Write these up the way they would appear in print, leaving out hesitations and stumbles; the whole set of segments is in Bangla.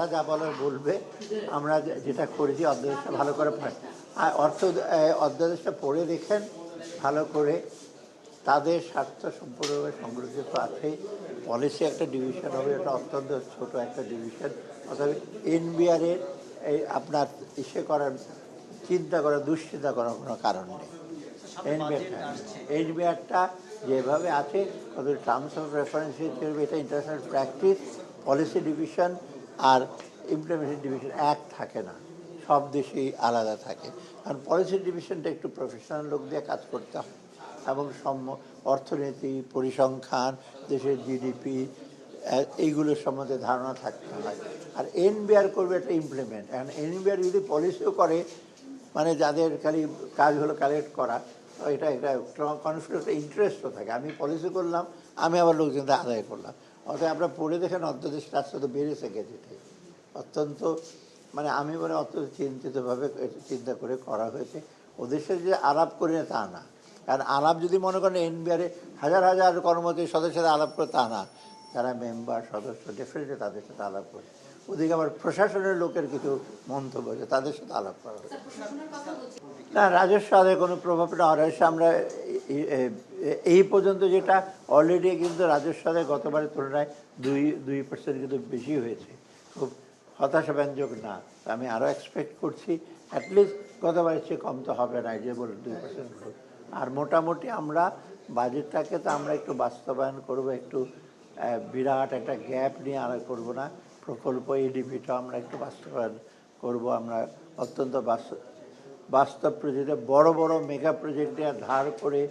যারা যা বলার বলবে। আমরা যেটা করেছি অধ্যাদেশটা ভালো করে অধ্যাদেশটা পড়ে দেখেন ভালো করে। তাদের স্বার্থ সম্পূর্ণভাবে সংরক্ষিত আছে। পলিসি একটা ডিভিশন হবে, এটা অত্যন্ত ছোট একটা ডিভিশন। অর্থাৎ এনবিআরের এই আপনার করার চিন্তা করার দুশ্চিন্তা করার কোনো কারণ নেই। এনবিআরটা যেভাবে আছে তাদের টার্মস অফ রেফারেন্স হিসেবে এটা ইন্টারন্যাশনাল প্র্যাকটিস। পলিসি ডিভিশন আর ইমপ্লিমেন্টেশন ডিভিশন এক থাকে না, সব দেশেই আলাদা থাকে। কারণ পলিসি ডিভিশনটা একটু প্রফেশনাল লোক দিয়ে কাজ করতে হয় এবং অর্থনীতি, পরিসংখ্যান, দেশের জিডিপি এইগুলোর সম্বন্ধে ধারণা থাকতে হয়। আর এনবিআর করবে একটা ইমপ্লিমেন্ট। এখন এনবিআর যদি পলিসিও করে, মানে যাদের খালি কাজ হলো কালেক্ট করা, এটা একটা কনফ্লিক্ট ইন্টারেস্টও থাকে। আমি পলিসি করলাম, আমি আবার লোকজনদের আদায় করলাম। অর্থাৎ আমরা পড়ে দেখেন অধ্যাদেশটা আস্তে আস্তে বেড়েছে গেজেটে। অত্যন্ত মানে আমি বলে অত্যন্ত চিন্তিতভাবে চিন্তা করে করা হয়েছে। ওদের সাথে যে আলাপ করি না তা না, কারণ আলাপ যদি মনে করেন এনবিআরে হাজার হাজার কর্মচারী সদস্যের সাথে আলাপ করে তা না। যারা মেম্বার সদস্য ডেফিনেটলি তাদের সাথে আলাপ করে। ওদিকে আবার প্রশাসনের লোকের কিছু মন্তব্য আছে, তাদের সাথে আলাপ করা হয় না। রাজস্ব আদায় কোনো প্রভাব না। রাজস্ব আমরা এই পর্যন্ত যেটা অলরেডি কিন্তু রাজস্ব আদায় গতবারের তুলনায় 2% কিন্তু বেশি হয়েছে। খুব হতাশাব্যঞ্জক না। আমি আরও এক্সপেক্ট করছি অ্যাটলিস্ট গতবারের চেয়ে কম তো হবে না, যে বলে 2% গ্রোথ। আর মোটামুটি আমরা বাজেটটাকে তো আমরা একটু বাস্তবায়ন করব, একটু বিরাট একটা গ্যাপ নিয়ে আর করবো না। প্রকল্প এডিপিটা আমরা একটু বাস্তবায়ন করব। আমরা অত্যন্ত বাস্তব প্রজেক্টে বড় বড় মেগা প্রজেক্টে ধার করে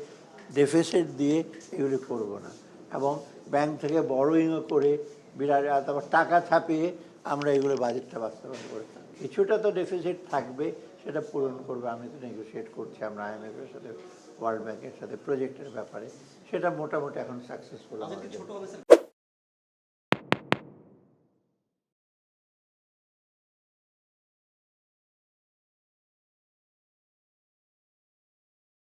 ডেফিসিট দিয়ে এগুলি করব না। এবং ব্যাংক থেকে বড়োইংও করে বিরাট তারপর টাকা ছাপিয়ে আমরা এগুলো বাজেটটা বাস্তবায়ন করি। কিছুটা তো ডেফিসিট থাকবে, সেটা পূরণ করবে। আমি তো নেগোসিয়েট করছি আমরা IMF-এর সাথে, ওয়ার্ল্ড ব্যাংকের সাথে প্রজেক্টের ব্যাপারে। সেটা মোটামুটি এখন সাকসেসফুল আমাদের।